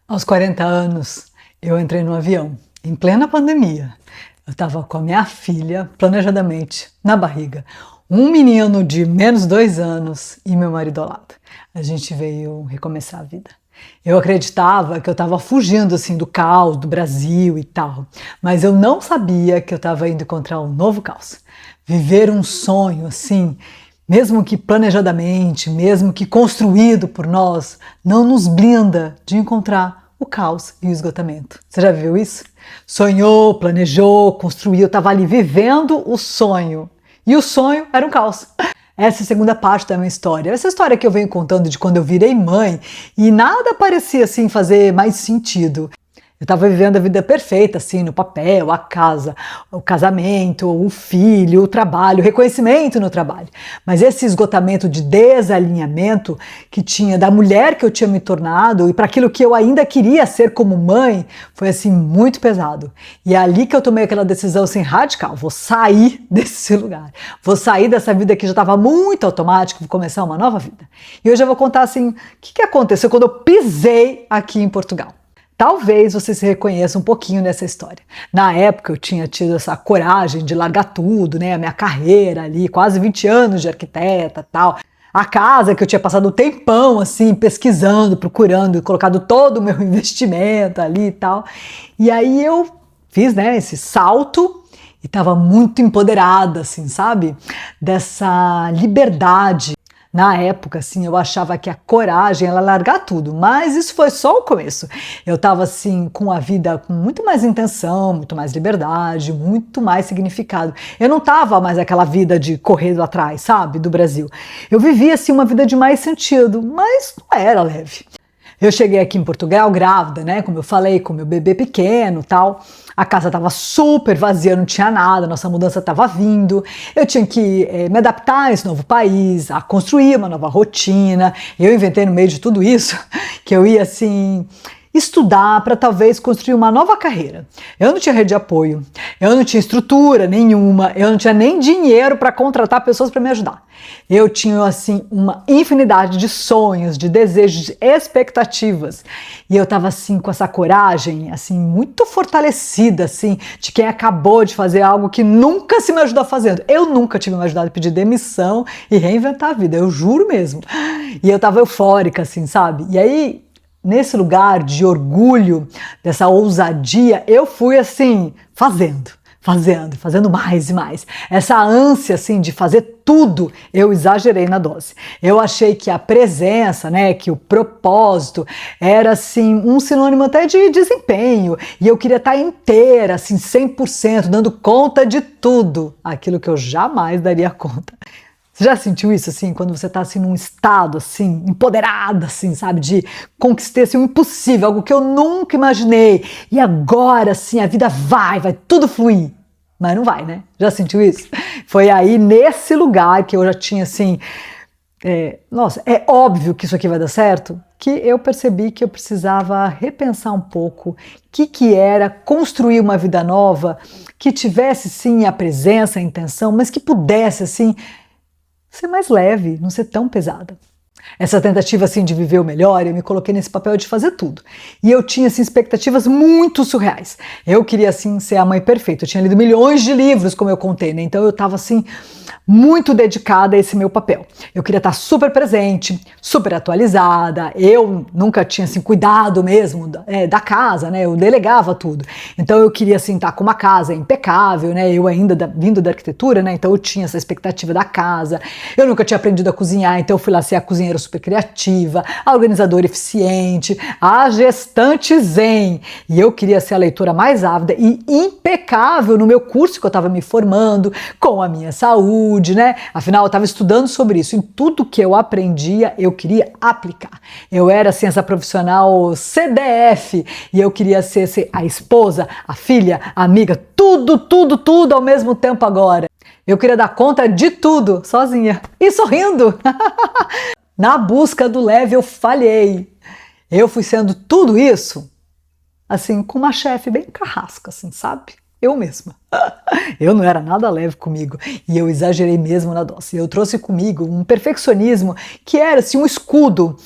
Aos 40 anos, eu entrei no avião, em plena pandemia. Eu estava com a minha filha, planejadamente, na barriga. Um menino de menos 2 anos e meu marido ao lado. A gente veio recomeçar a vida. Eu acreditava que eu estava fugindo assim do caos do Brasil e tal, mas eu não sabia que eu estava indo encontrar um novo caos. Viver um sonho assim, mesmo que planejadamente, mesmo que construído por nós, não nos blinda de encontrar o caos e o esgotamento. Você já viu isso? Sonhou, planejou, construiu, estava ali vivendo o sonho. E o sonho era um caos. Essa é a segunda parte da minha história. Essa história que eu venho contando de quando eu virei mãe e nada parecia assim fazer mais sentido. Eu estava vivendo a vida perfeita, assim, no papel, a casa, o casamento, o filho, o trabalho, o reconhecimento no trabalho. Mas esse esgotamento de desalinhamento que tinha da mulher que eu tinha me tornado e para aquilo que eu ainda queria ser como mãe, foi assim muito pesado. E é ali que eu tomei aquela decisão assim radical, vou sair desse lugar. Vou sair dessa vida que já estava muito automática, vou começar uma nova vida. E hoje eu vou contar assim, o que aconteceu quando eu pisei aqui em Portugal. Talvez você se reconheça um pouquinho nessa história. Na época eu tinha tido essa coragem de largar tudo, né? A minha carreira ali, quase 20 anos de arquiteta e tal. A casa que eu tinha passado um tempão assim, pesquisando, procurando, colocado todo o meu investimento ali e tal. E aí eu fiz, né, esse salto e estava muito empoderada, assim, sabe? Dessa liberdade. Na época, assim, eu achava que a coragem era largar tudo, mas isso foi só o começo. Eu estava, assim, com a vida com muito mais intenção, muito mais liberdade, muito mais significado. Eu não estava mais aquela vida de correr atrás, sabe, do Brasil. Eu vivia, assim, uma vida de mais sentido, mas não era leve. Eu cheguei aqui em Portugal grávida, né, como eu falei, com meu bebê pequeno e tal. A casa estava super vazia, não tinha nada, nossa mudança estava vindo. Eu tinha que me adaptar a esse novo país, a construir uma nova rotina. Eu inventei no meio de tudo isso que eu ia assim estudar para talvez construir uma nova carreira. Eu não tinha rede de apoio, eu não tinha estrutura nenhuma, eu não tinha nem dinheiro para contratar pessoas para me ajudar. Eu tinha assim uma infinidade de sonhos, de desejos, de expectativas. E eu estava assim com essa coragem, assim muito fortalecida assim, de quem acabou de fazer algo que nunca se me ajudou fazendo. Eu nunca tive me ajudado a pedir demissão e reinventar a vida, eu juro mesmo. E eu estava eufórica assim, sabe? E aí nesse lugar de orgulho, dessa ousadia, eu fui assim, fazendo mais e mais. Essa ânsia assim de fazer tudo, eu exagerei na dose. Eu achei que a presença, né, que o propósito era assim um sinônimo até de desempenho, e eu queria estar inteira, assim, 100%, dando conta de tudo, aquilo que eu jamais daria conta. Você já sentiu isso, assim, quando você tá, assim, num estado, assim, empoderada, assim, sabe, de conquistar, assim, o impossível, algo que eu nunca imaginei, e agora, assim, a vida vai tudo fluir, mas não vai, né? Já sentiu isso? Foi aí, nesse lugar, que eu já tinha, assim, nossa, é óbvio que isso aqui vai dar certo, que eu percebi que eu precisava repensar um pouco o que era construir uma vida nova, que tivesse, sim, a presença, a intenção, mas que pudesse, assim, ser mais leve, não ser tão pesada. Essa tentativa assim de viver o melhor, eu me coloquei nesse papel de fazer tudo. E eu tinha assim expectativas muito surreais. Eu queria assim ser a mãe perfeita. Eu tinha lido milhões de livros, como eu contei, né? Então eu estava assim muito dedicada a esse meu papel. Eu queria estar super presente, super atualizada. Eu nunca tinha assim cuidado mesmo da casa, né? Eu delegava tudo. Então eu queria assim estar com uma casa impecável, né? Eu ainda vindo da arquitetura, né? Então eu tinha essa expectativa da casa. Eu nunca tinha aprendido a cozinhar, então eu fui lá ser a cozinheira super criativa, a organizadora eficiente, a gestante zen. E eu queria ser a leitora mais ávida e impecável no meu curso que eu estava me formando, com a minha saúde, né? Afinal, eu estava estudando sobre isso. Em tudo que eu aprendia, eu queria aplicar. Eu era assim, essa profissional CDF e eu queria ser a esposa, a filha, a amiga, tudo ao mesmo tempo agora. Eu queria dar conta de tudo, sozinha e sorrindo. Na busca do leve eu falhei. Eu fui sendo tudo isso, assim, com uma chefe bem carrasca, assim, sabe? Eu mesma. Eu não era nada leve comigo e eu exagerei mesmo na dose. Eu trouxe comigo um perfeccionismo que era, assim, um escudo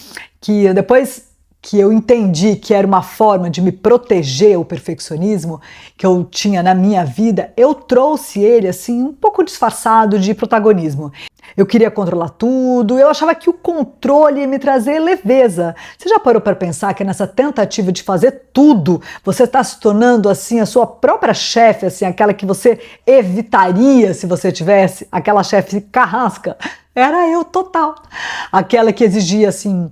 que depois que eu entendi que era uma forma de me proteger o perfeccionismo que eu tinha na minha vida, eu trouxe ele assim um pouco disfarçado de protagonismo. Eu queria controlar tudo, eu achava que o controle ia me trazer leveza. Você já parou para pensar que nessa tentativa de fazer tudo, você está se tornando assim a sua própria chefe, assim, aquela que você evitaria se você tivesse, aquela chefe carrasca? Era eu total. Aquela que exigia assim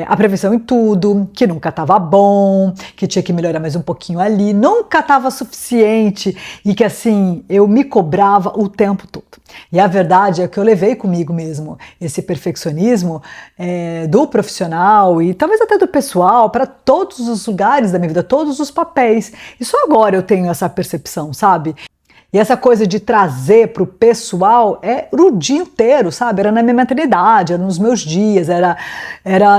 a prevenção em tudo, que nunca estava bom, que tinha que melhorar mais um pouquinho ali, nunca estava suficiente e que assim eu me cobrava o tempo todo. E a verdade é que eu levei comigo mesmo esse perfeccionismo do profissional e talvez até do pessoal para todos os lugares da minha vida, todos os papéis. E só agora eu tenho essa percepção, sabe? E essa coisa de trazer para o pessoal o dia inteiro, sabe? Era na minha maternidade, era nos meus dias, era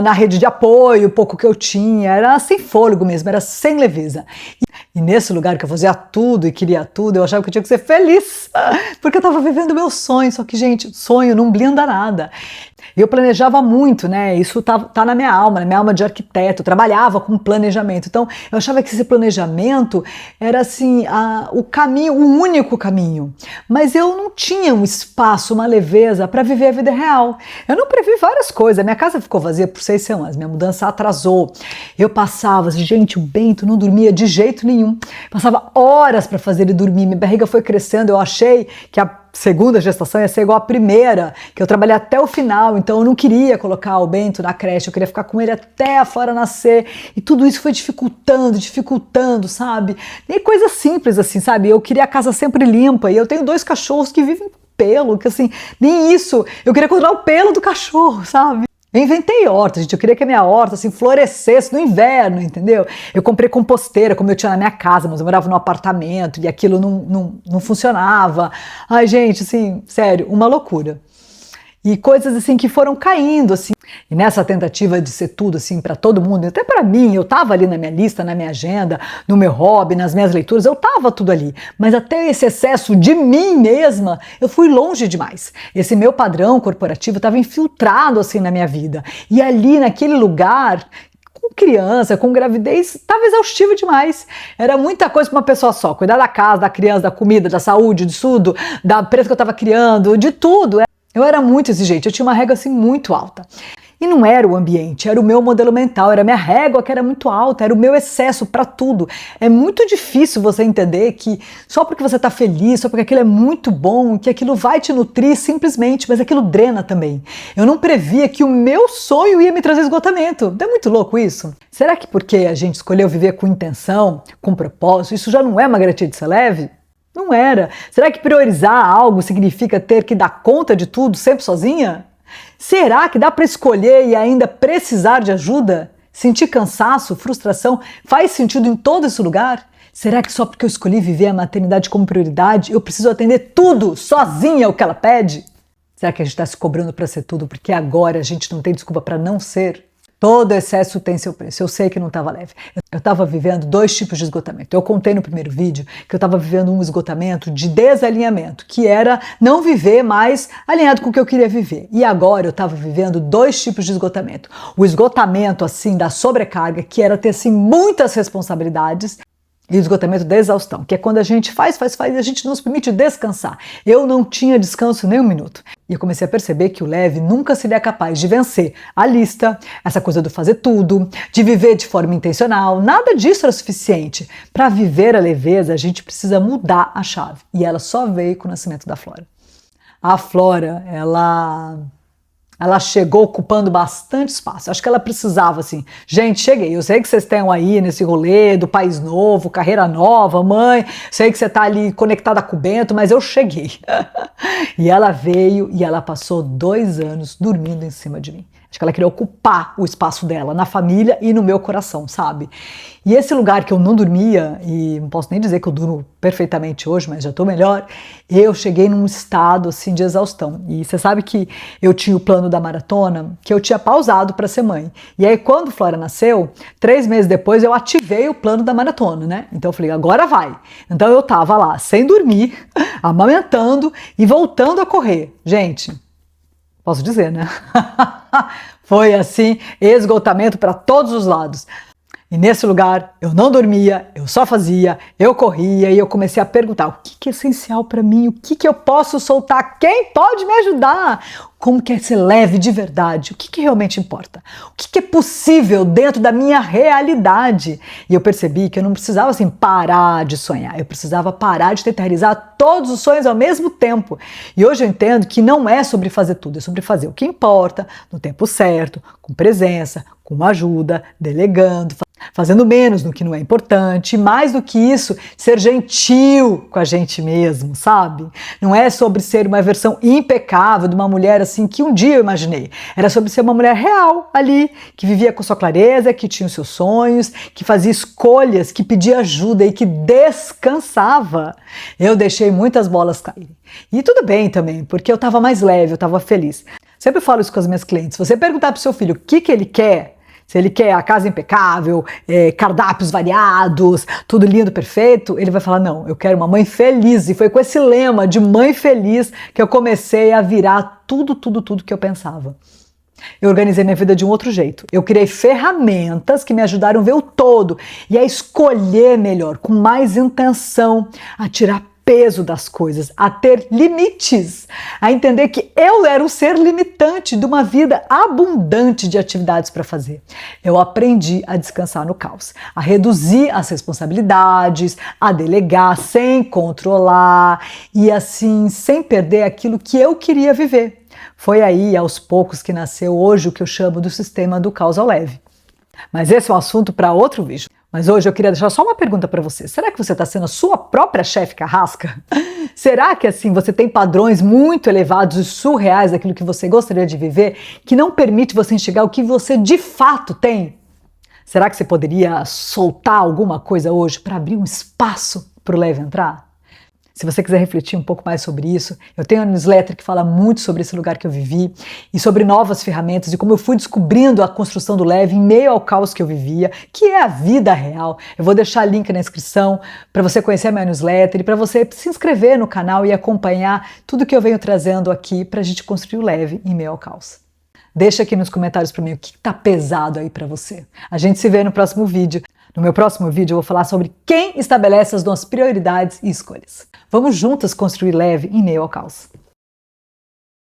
na rede de apoio, o pouco que eu tinha, era sem fôlego mesmo, era sem leveza. E nesse lugar que eu fazia tudo e queria tudo, eu achava que eu tinha que ser feliz, porque eu estava vivendo o meu sonho, só que, gente, sonho não blinda nada. Eu planejava muito, né? Isso tá na minha alma de arquiteto, eu trabalhava com planejamento. Então, eu achava que esse planejamento era assim, o caminho, o único caminho. Mas eu não tinha um espaço, uma leveza para viver a vida real. Eu não previ várias coisas. Minha casa ficou vazia por 6 semanas, minha mudança atrasou. Eu passava, assim, gente, o Bento não dormia de jeito nenhum. Passava horas para fazer ele dormir, minha barriga foi crescendo, eu achei que a segunda gestação ia ser igual à primeira, que eu trabalhei até o final, então eu não queria colocar o Bento na creche, eu queria ficar com ele até a Flora nascer, e tudo isso foi dificultando, sabe? Nem coisa simples assim, sabe? Eu queria a casa sempre limpa, e eu tenho 2 cachorros que vivem com pelo, que assim, nem isso, eu queria controlar o pelo do cachorro, sabe? Eu inventei horta, gente, eu queria que a minha horta assim, florescesse no inverno, entendeu? Eu comprei composteira, como eu tinha na minha casa, mas eu morava num apartamento e aquilo não funcionava. Ai, gente, assim, sério, uma loucura. E coisas assim que foram caindo, assim. E nessa tentativa de ser tudo assim para todo mundo, até para mim, eu tava ali na minha lista, na minha agenda, no meu hobby, nas minhas leituras, eu tava tudo ali. Mas até esse excesso de mim mesma, eu fui longe demais. Esse meu padrão corporativo estava infiltrado assim na minha vida. E ali naquele lugar, com criança, com gravidez, estava exaustivo demais. Era muita coisa para uma pessoa só. Cuidar da casa, da criança, da comida, da saúde, de tudo, da empresa que eu estava criando, de tudo. Eu era muito exigente, eu tinha uma régua assim muito alta. E não era o ambiente, era o meu modelo mental, era a minha régua que era muito alta, era o meu excesso para tudo. É muito difícil você entender que só porque você está feliz, só porque aquilo é muito bom, que aquilo vai te nutrir simplesmente, mas aquilo drena também. Eu não previa que o meu sonho ia me trazer esgotamento. Não é muito louco isso? Será que porque a gente escolheu viver com intenção, com propósito, isso já não é uma garantia de ser leve? Não era. Será que priorizar algo significa ter que dar conta de tudo sempre sozinha? Será que dá para escolher e ainda precisar de ajuda? Sentir cansaço, frustração, faz sentido em todo esse lugar? Será que só porque eu escolhi viver a maternidade como prioridade, eu preciso atender tudo sozinha o que ela pede? Será que a gente está se cobrando para ser tudo porque agora a gente não tem desculpa para não ser? Todo excesso tem seu preço. Eu sei que não estava leve. Eu estava vivendo 2 tipos de esgotamento. Eu contei no primeiro vídeo que eu estava vivendo um esgotamento de desalinhamento, que era não viver mais alinhado com o que eu queria viver. E agora eu estava vivendo 2 tipos de esgotamento. O esgotamento, assim, da sobrecarga, que era ter, assim, muitas responsabilidades, e o esgotamento da exaustão, que é quando a gente faz e a gente não se permite descansar. Eu não tinha descanso nem um minuto. E eu comecei a perceber que o leve nunca seria capaz de vencer a lista, essa coisa do fazer tudo, de viver de forma intencional. Nada disso era suficiente. Para viver a leveza, a gente precisa mudar a chave. E ela só veio com o nascimento da Flora. A Flora, ela chegou ocupando bastante espaço. Acho que ela precisava, assim, gente, cheguei. Eu sei que vocês estão aí nesse rolê do país novo, carreira nova, mãe. Sei que você está ali conectada com o Bento, mas eu cheguei. E ela veio e ela passou 2 anos dormindo em cima de mim. Acho que ela queria ocupar o espaço dela na família e no meu coração, sabe? E esse lugar que eu não dormia, e não posso nem dizer que eu durmo perfeitamente hoje, mas já tô melhor, eu cheguei num estado assim de exaustão. E você sabe que eu tinha o plano da maratona, que eu tinha pausado para ser mãe. E aí quando Flora nasceu, 3 meses depois eu ativei o plano da maratona, né? Então eu falei, agora vai. Então eu tava lá, sem dormir, amamentando e voltando a correr. Gente, posso dizer, né? Foi assim, esgotamento para todos os lados. E nesse lugar eu não dormia, eu só fazia, eu corria e eu comecei a perguntar o que é essencial para mim, o que eu posso soltar, quem pode me ajudar, como que é ser leve de verdade, o que realmente importa, o que é possível dentro da minha realidade. E eu percebi que eu não precisava assim parar de sonhar, eu precisava parar de tentar realizar todos os sonhos ao mesmo tempo. E hoje eu entendo que não é sobre fazer tudo, é sobre fazer o que importa, no tempo certo, com presença, com ajuda, delegando, fazendo menos no que não é importante, e mais do que isso, ser gentil com a gente mesmo, sabe? Não é sobre ser uma versão impecável de uma mulher assim que um dia eu imaginei. Era sobre ser uma mulher real ali, que vivia com sua clareza, que tinha os seus sonhos, que fazia escolhas, que pedia ajuda e que descansava. Eu deixei muitas bolas caírem. E tudo bem também, porque eu estava mais leve, eu estava feliz. Sempre falo isso com as minhas clientes. Se você perguntar para o seu filho o que ele quer, se ele quer a casa impecável, cardápios variados, tudo lindo, perfeito, ele vai falar, não, eu quero uma mãe feliz. E foi com esse lema de mãe feliz que eu comecei a virar tudo que eu pensava. Eu organizei minha vida de um outro jeito. Eu criei ferramentas que me ajudaram a ver o todo e a escolher melhor, com mais intenção, a tirar peso das coisas, a ter limites, a entender que eu era um ser limitante de uma vida abundante de atividades para fazer. Eu aprendi a descansar no caos, a reduzir as responsabilidades, a delegar sem controlar e assim sem perder aquilo que eu queria viver. Foi aí, aos poucos, que nasceu hoje o que eu chamo do sistema do caos ao leve. Mas esse é um assunto para outro vídeo. Mas hoje eu queria deixar só uma pergunta para você. Será que você está sendo a sua própria chefe carrasca? Será que assim você tem padrões muito elevados e surreais daquilo que você gostaria de viver que não permite você enxergar o que você de fato tem? Será que você poderia soltar alguma coisa hoje para abrir um espaço para o leve entrar? Se você quiser refletir um pouco mais sobre isso, eu tenho uma newsletter que fala muito sobre esse lugar que eu vivi e sobre novas ferramentas e como eu fui descobrindo a construção do leve em meio ao caos que eu vivia, que é a vida real. Eu vou deixar link na descrição para você conhecer a minha newsletter e para você se inscrever no canal e acompanhar tudo que eu venho trazendo aqui para a gente construir o leve em meio ao caos. Deixa aqui nos comentários para mim o que está pesado aí para você. A gente se vê no próximo vídeo. No meu próximo vídeo eu vou falar sobre quem estabelece as nossas prioridades e escolhas. Vamos juntas construir leve em meio ao caos.